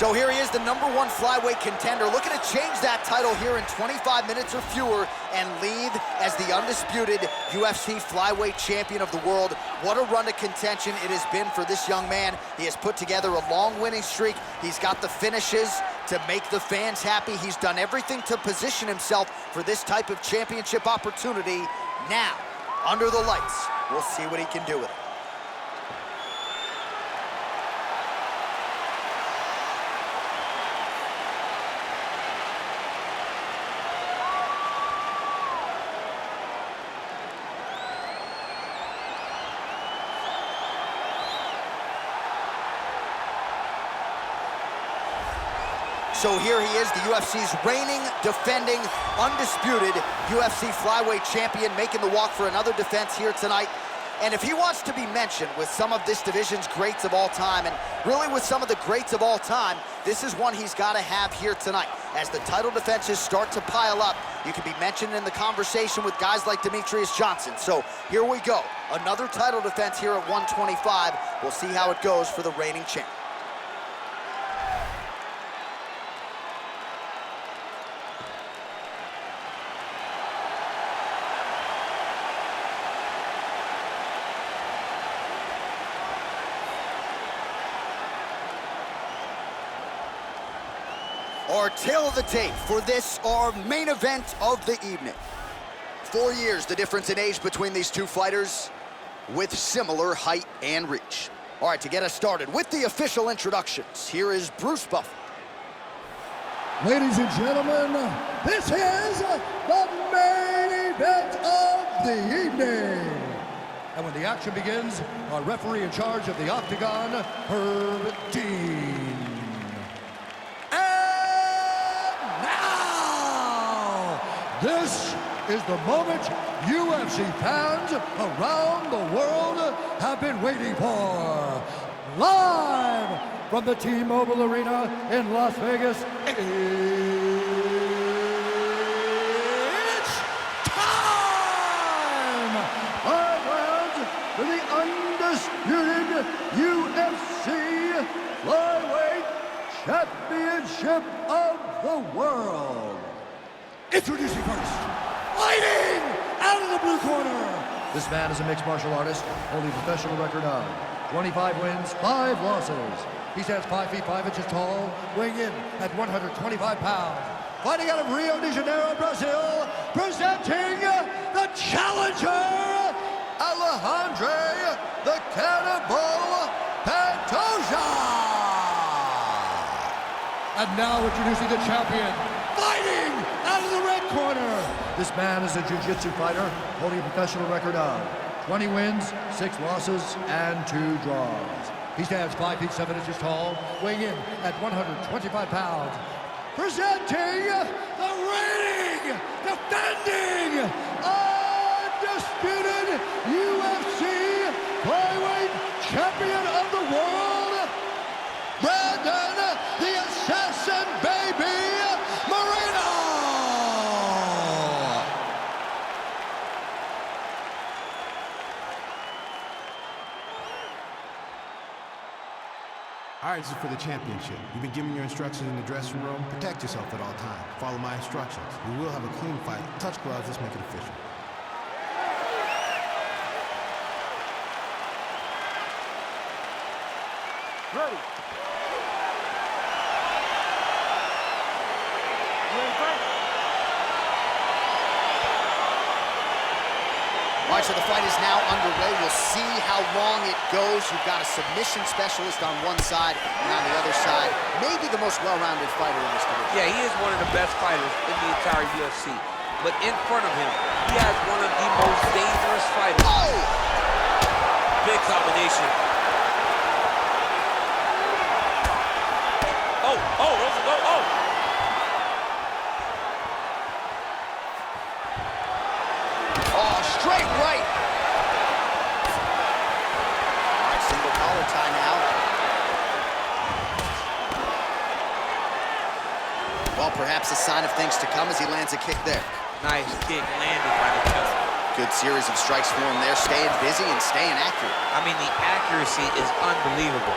So here he is, the #1 flyweight contender, looking to change that title here in 25 minutes or fewer and leave as the undisputed UFC flyweight champion of the world. What a run to contention it has been for this young man. He has put together a long winning streak. He's got the finishes to make the fans happy. He's done everything to position himself for this type of championship opportunity. Now, under the lights, we'll see what he can do with it. So here he is, the UFC's reigning, defending, undisputed UFC flyweight champion, making the walk for another defense here tonight. And if he wants to be mentioned with some of this division's greats of all time, and really with some of the greats of all time, this is one he's got to have here tonight. As the title defenses start to pile up, you can be mentioned in the conversation with guys like Demetrius Johnson. So here we go, another title defense here at 125. We'll see how it goes for the reigning champ. Our tail of the tape for this, our main event of the evening. 4 years, the difference in age between these two fighters with similar height and reach. All right, to get us started with the official introductions, here is Bruce Buffer. Ladies and gentlemen, this is the main event of the evening. And when the action begins, our referee in charge of the Octagon, Herb Dean. This is the moment UFC fans around the world have been waiting for. Live from the T-Mobile Arena in Las Vegas, it's time! 5 rounds for the undisputed UFC Flyweight Championship of the world. Introducing first, fighting out of the blue corner. This man is a mixed martial artist, holding a professional record of 25 wins, 5 losses. He stands 5 feet 5 inches tall, weighing in at 125 pounds. Fighting out of Rio de Janeiro, Brazil, presenting the challenger, Alexandre the Cannibal Pantoja. And now introducing the champion, fighting out of the red corner. This man is a jiu-jitsu fighter holding a professional record of 20 wins, 6 losses, and 2 draws. He stands 5 feet 7 inches tall, weighing in at 125 pounds. Presenting the reigning, defending, undisputed UFC flyweight champion of the world, Brandon the Assassin Baby Moreno! All right, this is for the championship. You've been giving your instructions in the dressing room. Protect yourself at all times. Follow my instructions. We will have a clean fight. Touch gloves, let's make it official. Ready. All right, so the fight is now underway. We'll see how long it goes. You've got a submission specialist on one side, and on the other side, maybe the most well-rounded fighter in this division. Yeah, he is one of the best fighters in the entire UFC. But in front of him, he has one of the most dangerous fighters. Oh! Big combination. Oh! Oh, straight right. All right, single collar tie now. Well, perhaps a sign of things to come as he lands a kick there. Nice kick landed by the coach. Good series of strikes for him there, staying busy and staying accurate. I mean, the accuracy is unbelievable.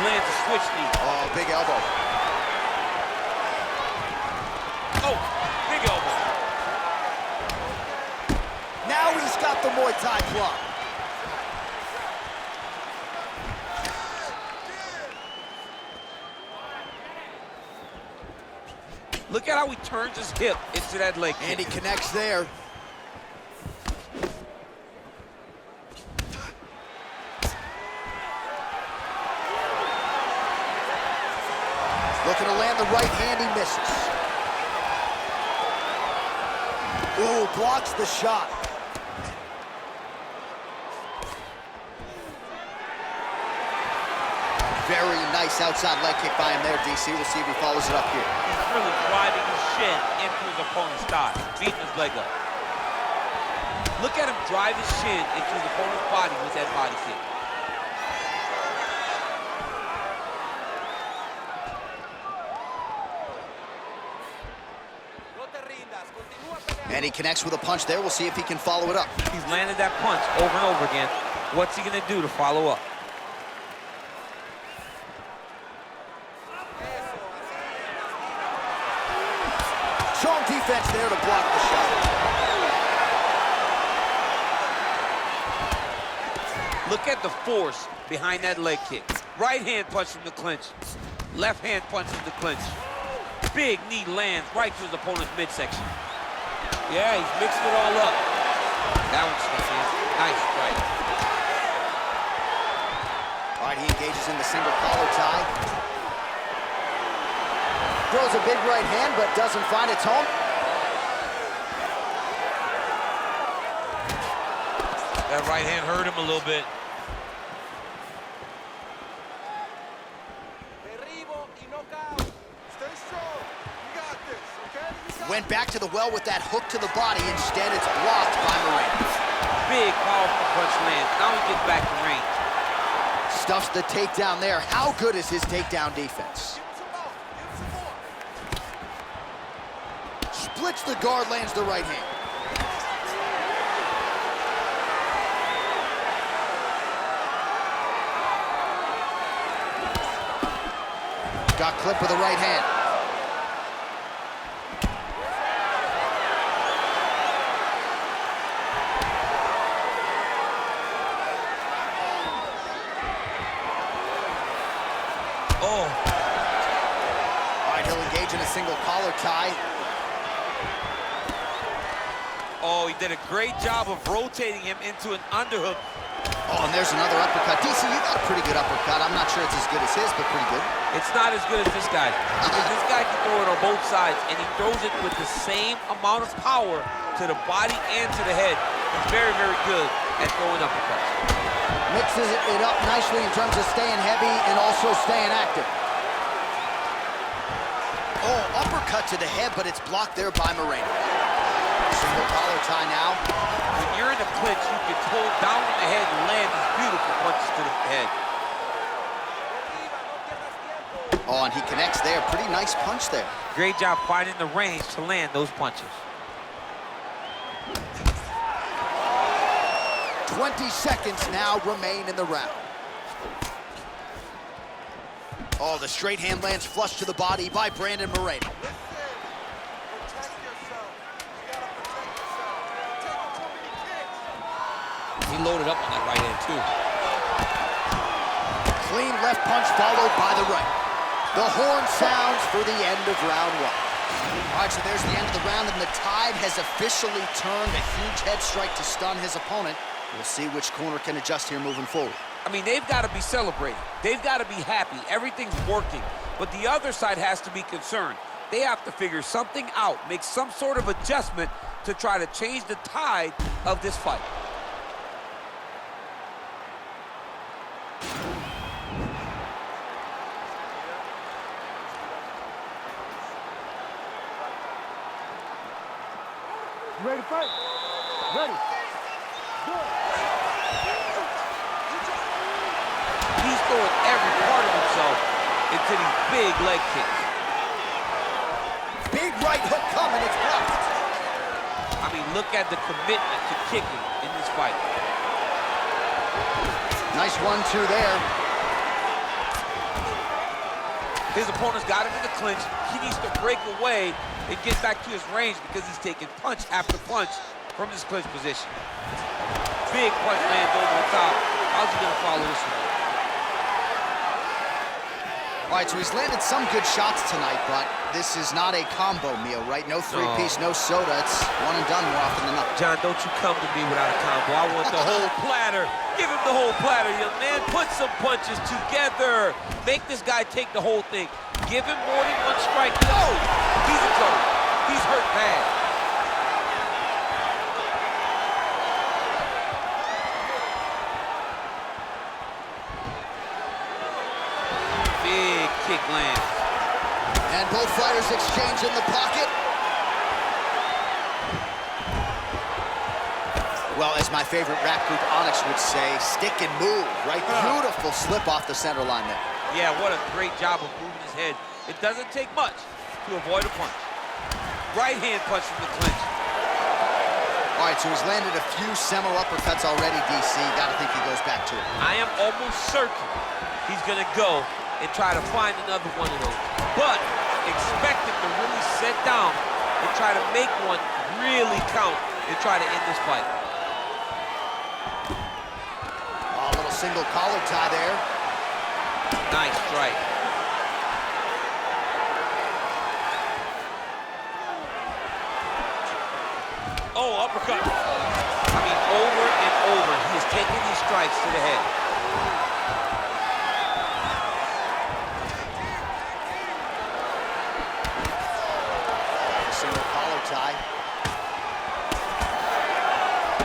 lands a switch knee. Oh, big elbow. Oh, big elbow. Now he's got the Muay Thai club. Look at how he turns his hip into that leg kick. And he connects there. Looking to land the right hand, he misses. Ooh, blocks the shot. Very nice outside leg kick by him there, DC. We'll see if he follows it up here. He's really driving his shin into his opponent's thigh, beating his leg up. Look at him drive his shin into his opponent's body with that body kick. And he connects with a punch there. We'll see if he can follow it up. He's landed that punch over and over again. What's he gonna do to follow up? Strong defense there to block the shot. Look at the force behind that leg kick. Right hand punch from the clinch. Left hand punch from the clinch. Big knee lands right to his opponent's midsection. Yeah, he's mixed it all up. That one's stuck in. Nice strike. All right, he engages in the single collar tie. Throws a big right hand, but doesn't find its home. That right hand hurt him a little bit. Went back to the well with that hook to the body. Instead, it's blocked by Moreno. Big, powerful punch lands. Now he gets back to range. Stuffs the takedown there. How good is his takedown defense? Splits the guard, lands the right hand. Got clipped with the right hand. Oh. All right, he'll engage in a single collar tie. Oh, he did a great job of rotating him into an underhook. Oh, and there's another uppercut. DC, you got a pretty good uppercut. I'm not sure it's as good as his, but pretty good. It's not as good as this guy. Because this guy can throw it on both sides, and he throws it with the same amount of power to the body and to the head. He's very, very good at throwing uppercuts. Mixes it up nicely in terms of staying heavy and also staying active. Oh, uppercut to the head, but it's blocked there by Moreno. Single collar tie now. When you're in the clinch, you can pull down on the head and land these beautiful punches to the head. Oh, and he connects there. Pretty nice punch there. Great job finding the range to land those punches. 20 seconds now remain in the round. Oh, the straight hand lands flush to the body by Brandon Moreno. He loaded up on that right hand, too. Clean left punch followed by the right. The horn sounds for the end of round one. All right, so there's the end of the round, and the tide has officially turned. A huge head strike to stun his opponent. We'll see which corner can adjust here moving forward. I mean, they've got to be celebrating. They've got to be happy. Everything's working. But the other side has to be concerned. They have to figure something out, make some sort of adjustment to try to change the tide of this fight. You ready to fight? Ready. Good. He's throwing every part of himself into these big leg kicks. Big right hook coming, it's blocked. I mean, look at the commitment to kicking in this fight. Nice 1-2 there. His opponent's got him in the clinch. He needs to break away and get back to his range because he's taking punch after punch from this clinch position. Big punch lands over the top. How's he gonna follow this one? All right, so he's landed some good shots tonight, but this is not a combo meal, right? No three-piece, no soda. It's one and done more often than not. John, don't you come to me without a combo. I want the whole platter. Give him the whole platter, young man. Put some punches together. Make this guy take the whole thing. Give him more than one strike. No! He's in trouble. He's hurt bad. Big kick lands. And both fighters exchange in the pocket. Well, as my favorite rap group Onyx would say, stick and move, right? Beautiful slip off the center line there. Yeah, what a great job of moving his head. It doesn't take much to avoid a punch. Right hand punch from the clinch. All right, so he's landed a few seminal uppercuts already, DC. Gotta think he goes back to it. I am almost certain he's gonna go and try to find another one of those. But expect him to really sit down and try to make one really count and try to end this fight. Oh, a little single collar tie there. Nice strike. Oh, uppercut. I mean, over and over, he is taking these strikes to the head. Single collar tie.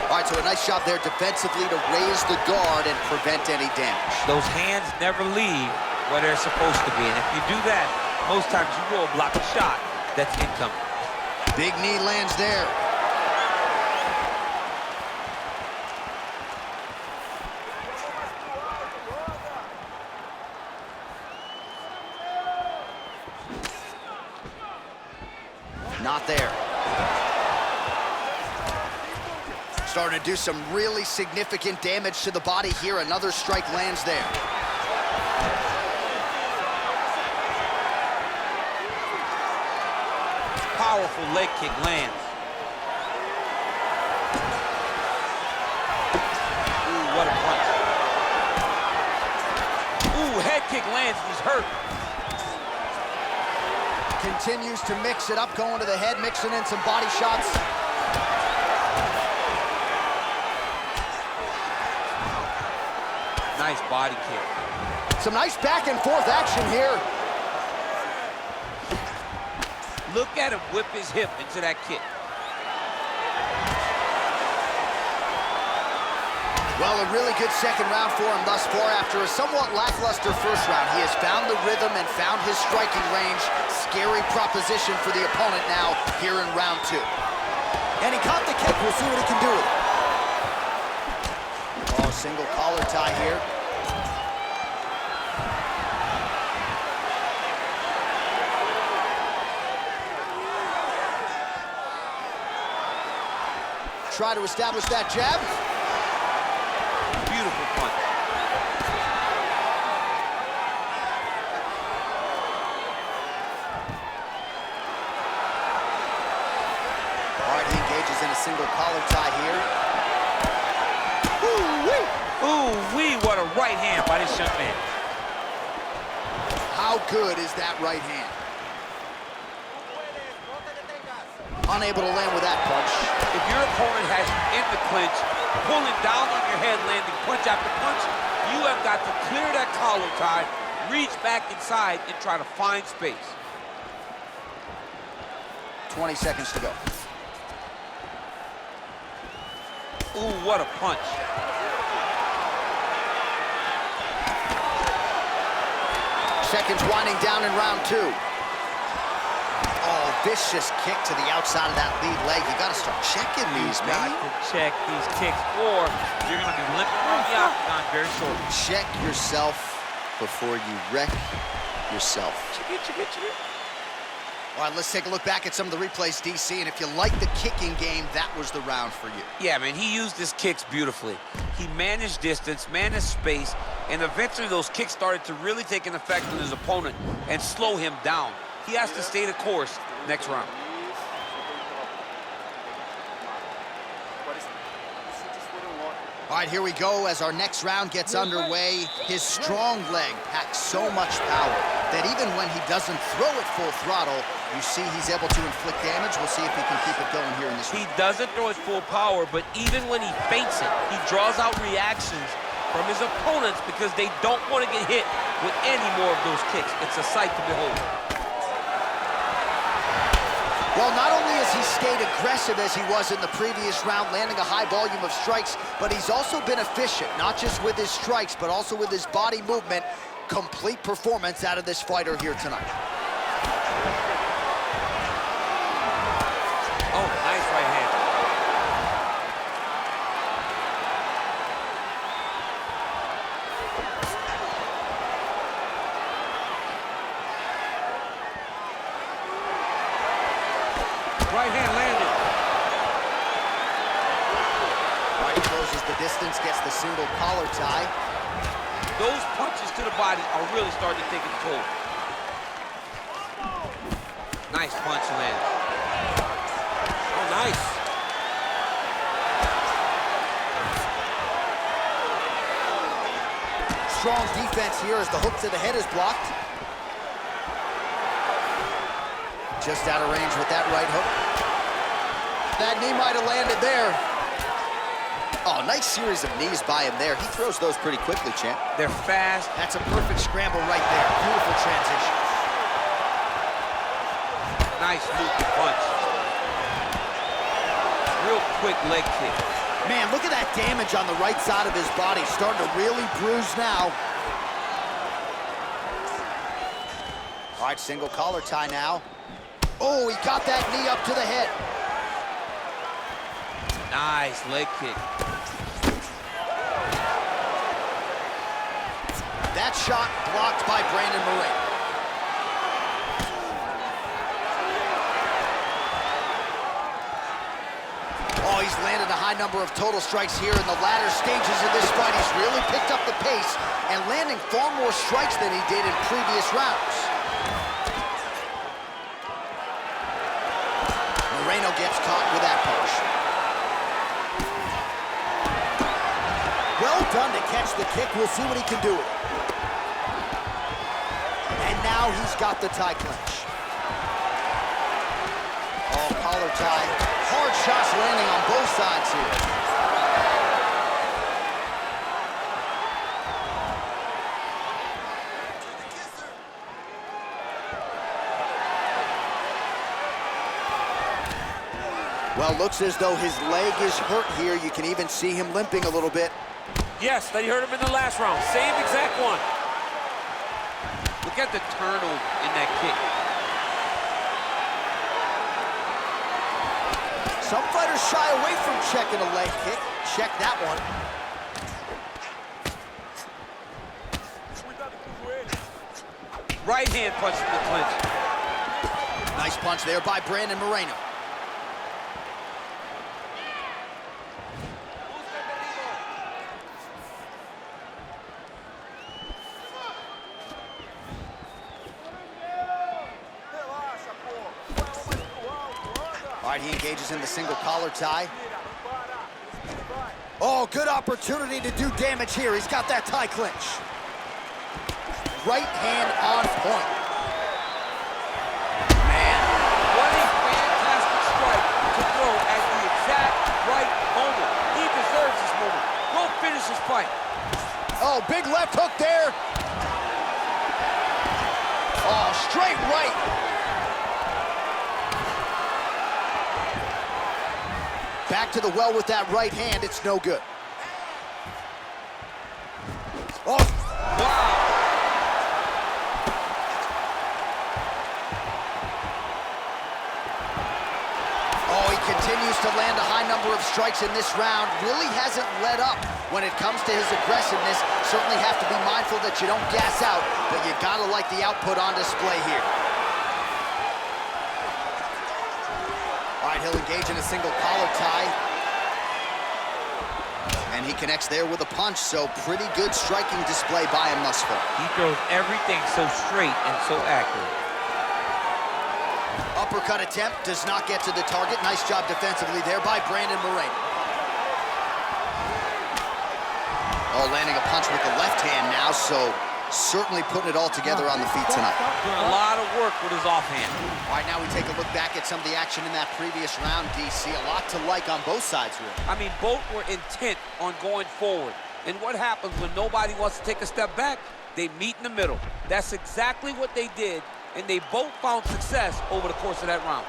All right, so a nice job there defensively to raise the guard and prevent any damage. Those hands never leave where they're supposed to be. And if you do that, most times you will block a shot that's incoming. Big knee lands there. Not there. Starting to do some really significant damage to the body here. Another strike lands there. Powerful leg kick lands. Ooh, what a punch. Ooh, head kick lands, he's hurt. Continues to mix it up, going to the head, mixing in some body shots. Nice body kick. Some nice back and forth action here. Look at him whip his hip into that kick. Well, a really good second round for him thus far. After a somewhat lackluster first round, he has found the rhythm and found his striking range. Scary proposition for the opponent now here in round two. And he caught the kick. We'll see what he can do with it. Oh, single collar tie here. Try to establish that jab. Beautiful punch. All right, he engages in a single collar tie here. Ooh-wee! Ooh-wee, what a right hand by this young man. How good is that right hand? Unable to land with that punch. If your opponent has you in the clinch, pulling down on your head, landing punch after punch, you have got to clear that collar tie, reach back inside, and try to find space. 20 seconds to go. Ooh, what a punch. Seconds winding down in round two. Oh, vicious kick to the outside of that lead leg. You got to start checking these, man. You got to check these kicks, or you're going to be limping from the octagon very shortly. Check yourself before you wreck yourself. All right, let's take a look back at some of the replays, DC, and if you like the kicking game, that was the round for you. Yeah, man, he used his kicks beautifully. He managed distance, managed space, And eventually those kicks started to really take an effect on his opponent and slow him down. He has to stay the course next round. All right, here we go as our next round gets underway. His strong leg packs so much power that even when he doesn't throw it full throttle, you see he's able to inflict damage. We'll see if he can keep it going here in this round. He doesn't throw it full power, but even when he feints it, he draws out reactions from his opponents because they don't want to get hit with any more of those kicks. It's a sight to behold. Well, not only has he stayed aggressive as he was in the previous round, landing a high volume of strikes, but he's also been efficient, not just with his strikes, but also with his body movement. Complete performance out of this fighter here tonight. Oh, nice right hand. Right hand landed. Right, closes the distance, gets the single collar tie. Those punches to the body are really starting to take its toll. Nice punch landed. Oh, nice. Strong defense here as the hook to the head is blocked. Just out of range with that right hook. That knee might have landed there. Oh, nice series of knees by him there. He throws those pretty quickly, champ. They're fast. That's a perfect scramble right there. Beautiful transition. Nice looping punch. Real quick leg kick. Man, look at that damage on the right side of his body. Starting to really bruise now. All right, single collar tie now. Oh, he got that knee up to the head. Nice leg kick. That shot blocked by Brandon Moreno. Oh, he's landed a high number of total strikes here in the latter stages of this fight. He's really picked up the pace and landing far more strikes than he did in previous rounds. Moreno gets caught with that punch. Well done to catch the kick. We'll see what he can do with it. And now he's got the tie clinch. Oh, collar tie. Hard shots landing on both sides here. Well, looks as though his leg is hurt here. You can even see him limping a little bit. Yes, they hurt him in the last round. Same exact one. Look at the turnover in that kick. Some fighters shy away from checking a leg kick. Check that one. Right hand punch from the clinch. Nice punch there by Brandon Moreno. All right, he engages in the single collar tie. Oh, good opportunity to do damage here. He's got that tie clinch. Right hand on point. Man, what a fantastic strike to throw at the exact right moment. He deserves this moment. Go finish this fight. Oh, big left hook there. Oh, straight right. Back to the well with that right hand. It's no good. Oh. Wow. Oh, he continues to land a high number of strikes in this round. Really hasn't let up when it comes to his aggressiveness. Certainly have to be mindful that you don't gas out, but you gotta like the output on display here. All right, he'll engage in a single collar tie. And And he connects there with a punch, so pretty good striking display by him thus far. He throws everything so straight and so accurate. Uppercut attempt does not get to the target. Nice job defensively there by Brandon Moreno. Oh, landing a punch with the left hand now, so certainly putting it all together on the feet tonight. Doing a lot of work with his offhand. All right, now we take a look back at some of the action in that previous round, DC. A lot to like on both sides, really. I mean, both were intent on going forward. And what happens when nobody wants to take a step back? They meet in the middle. That's exactly what they did, and they both found success over the course of that round.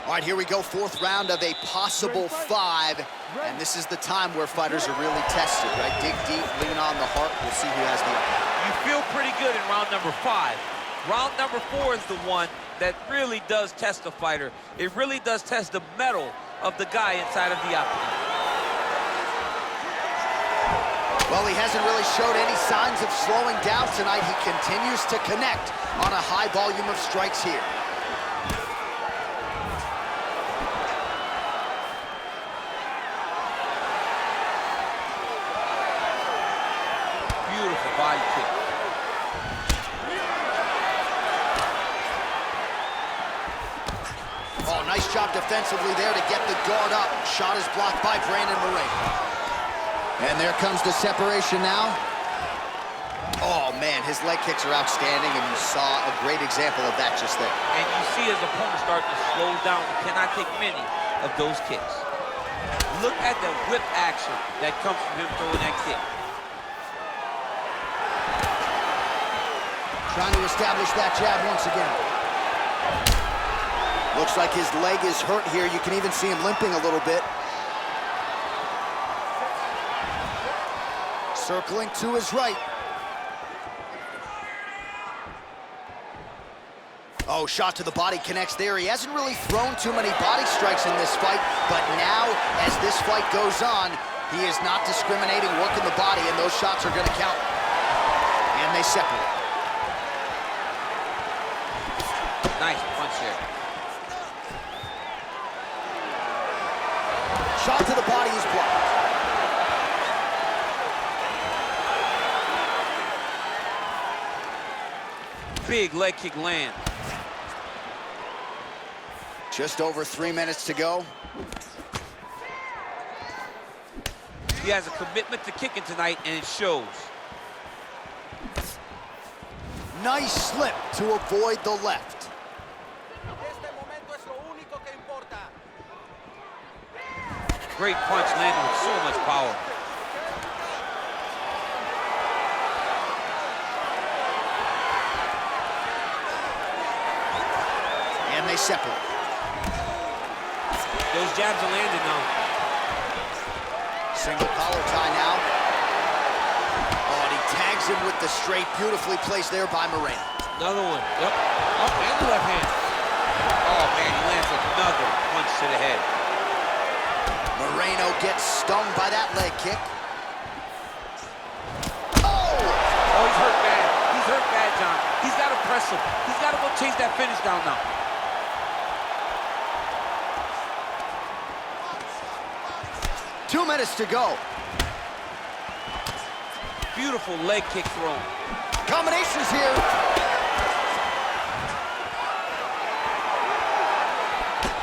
All right, here we go, fourth round of a possible 5. And this is the time where fighters are really tested, right? Dig deep, lean on the heart. We'll see who has the upper hand. You feel pretty good in round number 5. Round number 4 is the one that really does test the fighter. It really does test the mettle of the guy inside of the octagon. Well, he hasn't really showed any signs of slowing down tonight. He continues to connect on a high volume of strikes here. Beautiful body kick. Oh, nice job defensively there to get the guard up. Shot is blocked by Brandon Moreno. And there comes the separation now. Oh, man, his leg kicks are outstanding, and you saw a great example of that just there. And you see his opponent start to slow down. He cannot take many of those kicks. Look at the whip action that comes from him throwing that kick. Trying to establish that jab once again. Looks like his leg is hurt here. You can even see him limping a little bit. Circling to his right. Oh, shot to the body connects there. He hasn't really thrown too many body strikes in this fight, but now, as this fight goes on, he is not discriminating, working the body, and those shots are going to count. And they separate. Nice punch there. Shot to the body is blocked. Big leg kick land. Just over 3 minutes to go. He has a commitment to kicking tonight, and it shows. Nice slip to avoid the left. Great punch landed with so much power. And they separate. Those jabs are landing now. Single collar tie now. Oh, and he tags him with the straight. Beautifully placed there by Moreno. Another one. Yep. Up and the left hand. Oh, man, he lands another punch to the head. Moreno gets stung by that leg kick. Oh! Oh, he's hurt bad. He's hurt bad, John. He's got to press him. He's got to go chase that finish down now. Two minutes to go. Beautiful leg kick thrown. Combinations here.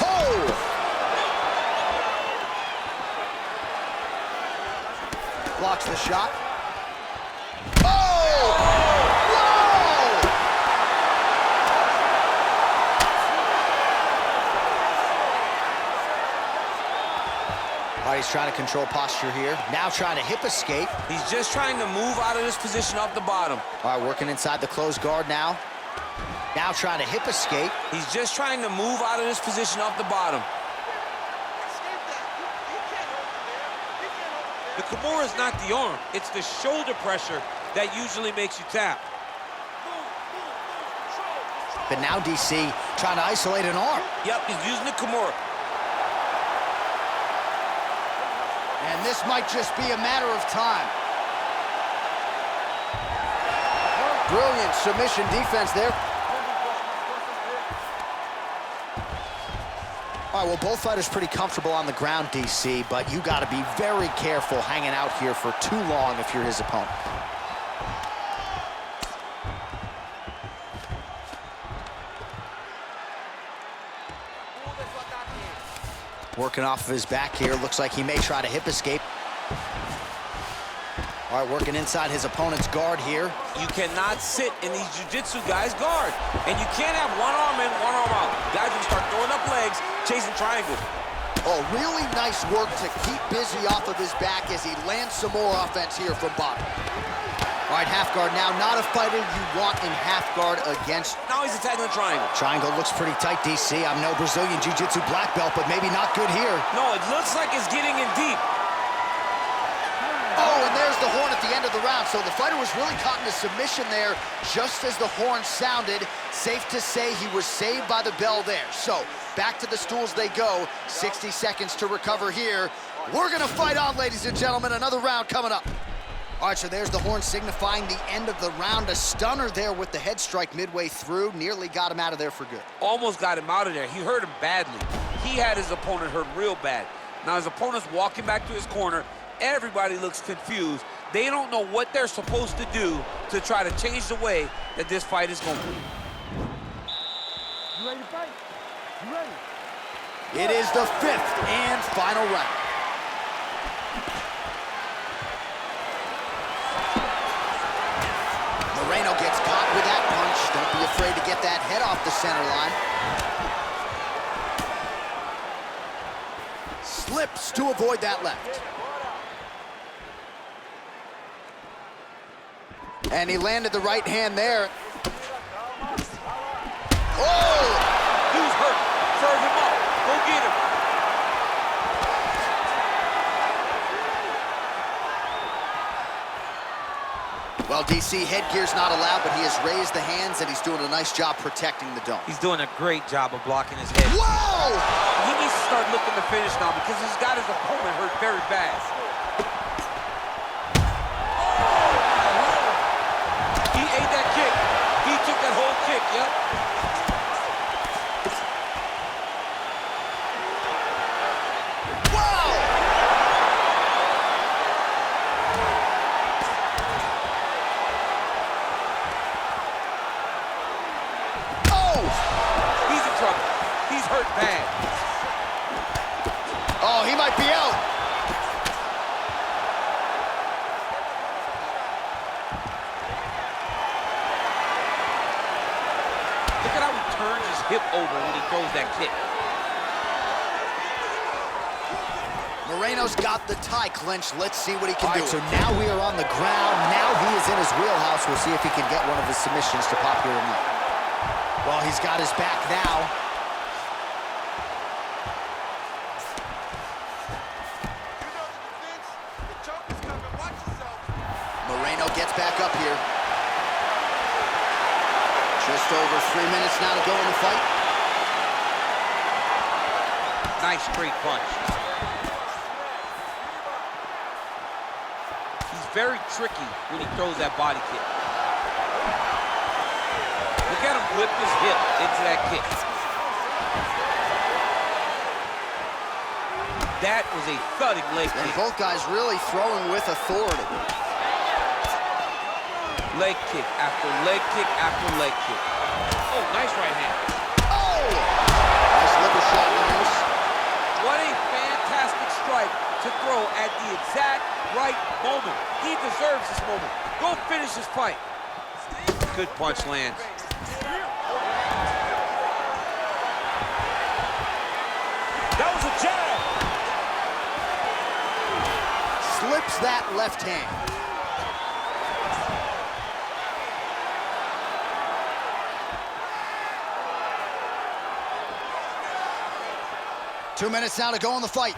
Oh! Blocks the shot. Oh! Whoa! All right, he's trying to control posture here. Now trying to hip escape. He's just trying to move out of this position off the bottom. All right, working inside the closed guard now. Now trying to hip escape. He's just trying to move out of this position off the bottom. The Kimura is not the arm. It's the shoulder pressure that usually makes you tap. But now DC trying to isolate an arm. Yep, he's using the Kimura. And this might just be a matter of time. Brilliant submission defense there. All right, well, both fighters pretty comfortable on the ground, DC, but you got to be very careful hanging out here for too long if you're his opponent. Working off of his back here. Looks like he may try to hip escape. All right, working inside his opponent's guard here. You cannot sit in these jiu-jitsu guys' guard. And you can't have one arm in, one arm out. Guys will start throwing up legs, chasing triangles. Oh, really nice work to keep busy off of his back as he lands some more offense here from bottom. All right, half guard now. Not a fighter you want in half guard against. Now he's attacking the triangle. Triangle looks pretty tight, DC. I'm no Brazilian Jiu-Jitsu black belt, but maybe not good here. No, it looks like it's getting in deep. Oh, and there's the horn at the end of the round. So the fighter was really caught in a submission there just as the horn sounded. Safe to say he was saved by the bell there. So back to the stools they go. 60 seconds to recover here. We're going to fight on, ladies and gentlemen. Another round coming up. All right, so there's the horn signifying the end of the round. A stunner there with the head strike midway through. Nearly got him out of there for good. Almost got him out of there. He hurt him badly. He had his opponent hurt real bad. Now his opponent's walking back to his corner. Everybody looks confused. They don't know what they're supposed to do to try to change the way that this fight is going. You ready to fight? You ready? It is the 5th and final round. Moreno gets caught with that punch. Don't be afraid to get that head off the center line. Slips to avoid that left. And he landed the right hand there. Oh! Dude's hurt. Serve him up. Go get him. Well, DC, headgear's not allowed, but he has raised the hands, and he's doing a nice job protecting the dome. He's doing a great job of blocking his head. Whoa! He needs to start looking to finish now because he's got his opponent hurt very bad. He ate that kick. He took that whole kick, yep. Wow! Oh! He's in trouble. He's hurt bad. Oh, he might be out. Look at how he turns his hip over when he throws that kick. Moreno's got the tie clinch. Let's see what he can do. So now we are on the ground. Now he is in his wheelhouse. We'll see if he can get one of his submissions to pop here tonight. Well, he's got his back now. Moreno gets back up here. Just over 3 minutes now to go in the fight. Nice straight punch. He's very tricky when he throws that body kick. Look at him whip his hip into that kick. That was a thudding leg And kick. both guys really throwing with authority. Leg kick after leg kick after leg kick. Oh, nice right hand. Oh! Nice liver shot lands. What a fantastic strike to throw at the exact right moment. He deserves this moment. Go finish this fight. Good punch lands. That was a jab. Slips that left hand. Two minutes now to go in the fight.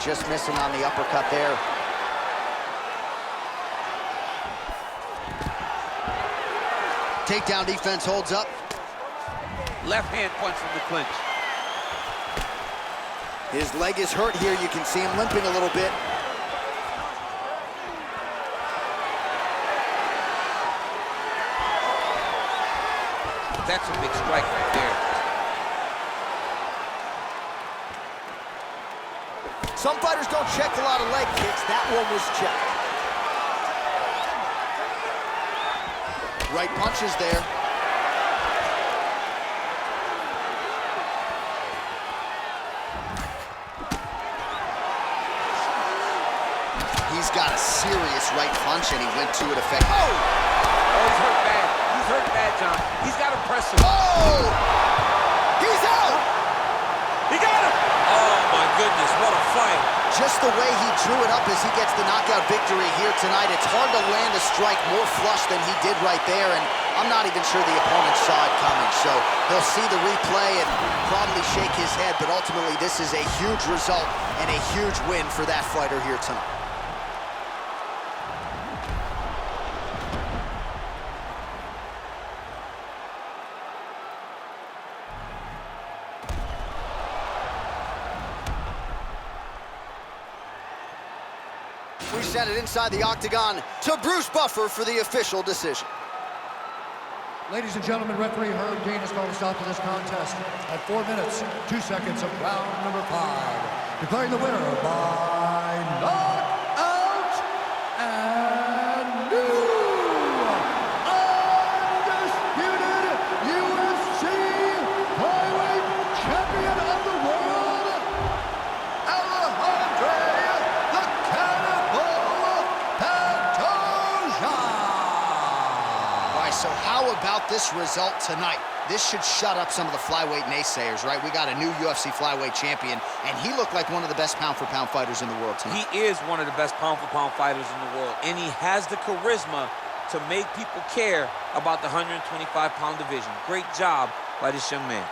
Just missing on the uppercut there. Takedown defense holds up. Left hand punch from the clinch. His leg is hurt here. You can see him limping a little bit. That's a big strike right there. Some fighters don't check a lot of leg kicks. That one was checked. Right punches there. He's got a serious right punch, and he went to it effectively. Oh! Oh, he's hurt bad. He's hurt bad, John. He's got to press him. Oh! He's out! He got him! Oh, my goodness, what a fight. Just the way he drew it up as he gets the knockout victory here tonight. It's hard to land a strike more flush than he did right there, and I'm not even sure the opponent saw it coming. So he'll see the replay and probably shake his head, but ultimately this is a huge result and a huge win for that fighter here tonight. We send it inside the octagon to Bruce Buffer for the official decision. Ladies and gentlemen, referee Herb Dean has called a stop to this contest at 4 minutes, 2 seconds of round number 5. Declaring the winner by knockout and new undisputed UFC flyweight champion of the world, Alexandre the Cannibal Pantoja. All right, so how about this result tonight? This should shut up some of the flyweight naysayers, right? We got a new UFC flyweight champion, and he looked like one of the best pound-for-pound fighters in the world tonight. He is one of the best pound-for-pound fighters in the world, and he has the charisma to make people care about the 125-pound division. Great job by this young man.